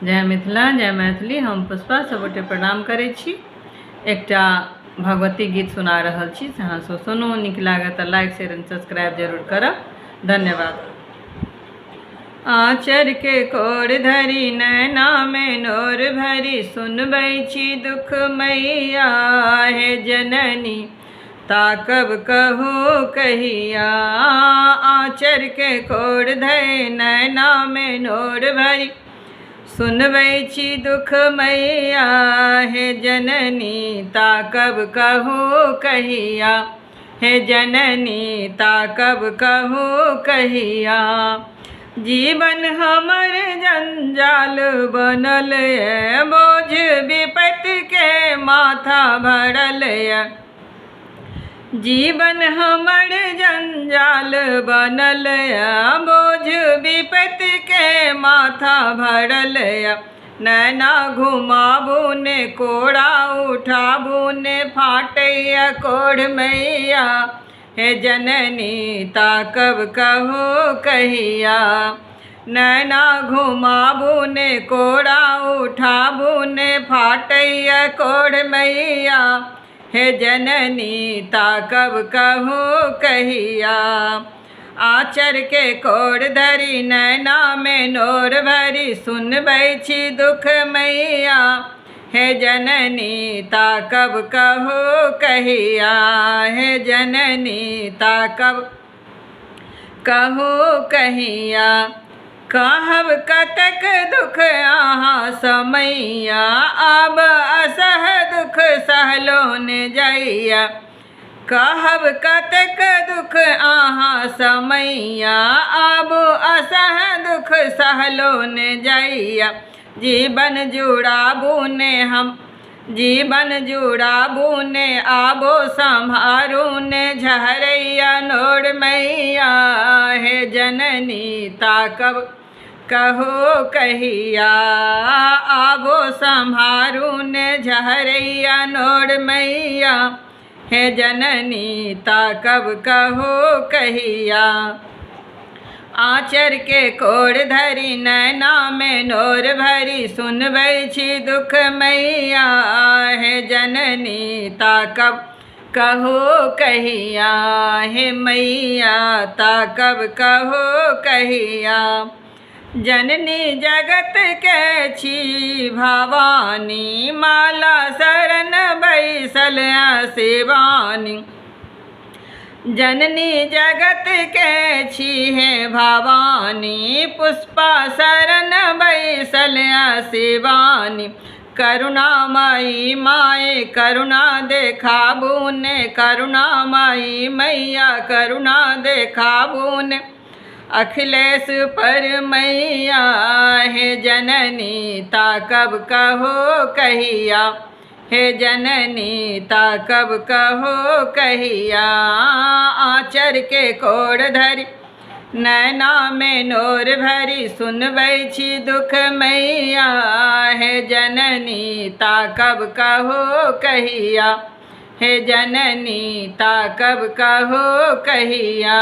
जय मिथिला जय मैथिली। हम पुष्पा सबोटे प्रणाम करै छी। एकटा भगवती गीत सुना रहल छी, से अहाँ सब सुनू। नीक लागत तऽ लाइक शेयर एंड सब्सक्राइब जरूर करब। धन्यवाद। आँचर के कोर धरी नैना में नोर भरी, सुनबै छी दुख मैया हे जननी, ताकब कहू कहिया। आँचर के कोर धरी नैना में नोर भरी, सुनबै छी दुख मैया हे जननी, ताकब कहू कहिया। हे जननी ताकब कहू कहिया। जीवन हमर जंजाल बनल है, बोझ विपत्ति के माथा भरल है। जीवन हमर जंजाल बनल है, बोझ विपत्ति के माथा भरल है। नैना घुमाबू ने कोड़ा उठाबू ने, फाटैया कोढ़ मैया हे जननी, ताकब कहू कहिया। नैना घुमाबू ने कोड़ा उठाबू ने, फाटैया कोढ़ मैया हे जननी, ताकब कहू कहिया। आँचर के कोर धरी नैना में नोर भरी, सुनबै छी दुख मैया हे जननी, ताकब कहू कहिया। हे जननी ताकब कहू कहिया। कहब कतक दुख अहाँ समैया, आब असह दुख सहलो ने जाइया। कहब कतक दुख अहाँ समैया, आब असह दुख सहलो ने जाइया। जीवन जुड़ाबू ने हम जीवन जुड़ाबू ने, आबो संभारू ने झरैया नोर मैया हे जननी, ताकब कहू कहिया। आबो संभारू ने झरैया नोर मैया हे जननी, ताकब कहू कहिया। आँचर के कोर धरी नैना में नोर भरी, सुनबै छी दुख मैया हे जननी, ताकब कहू कहिया। हे मैया ताकब कहू कहिया। जननी जगत के छी भवानी, माला शरण बैसल शिवानी। जननी जगत के छी है भवानी, पुष्पा शरण बैसल शिवानी। करुणामयी माए करुणा देखाबू ने, करुणामयी मैया करुणा देखाबू ने, अखिलेश पर मैया हे जननी, ताकब कहू कहिया। हे जननी ताकब कहू कहिया। आँचर के कोर धरी नैना में नोर भरी, सुनबै छी दुख मैया हे जननी, ताकब कहू कहिया। हे जननी ताकब कहू कहिया।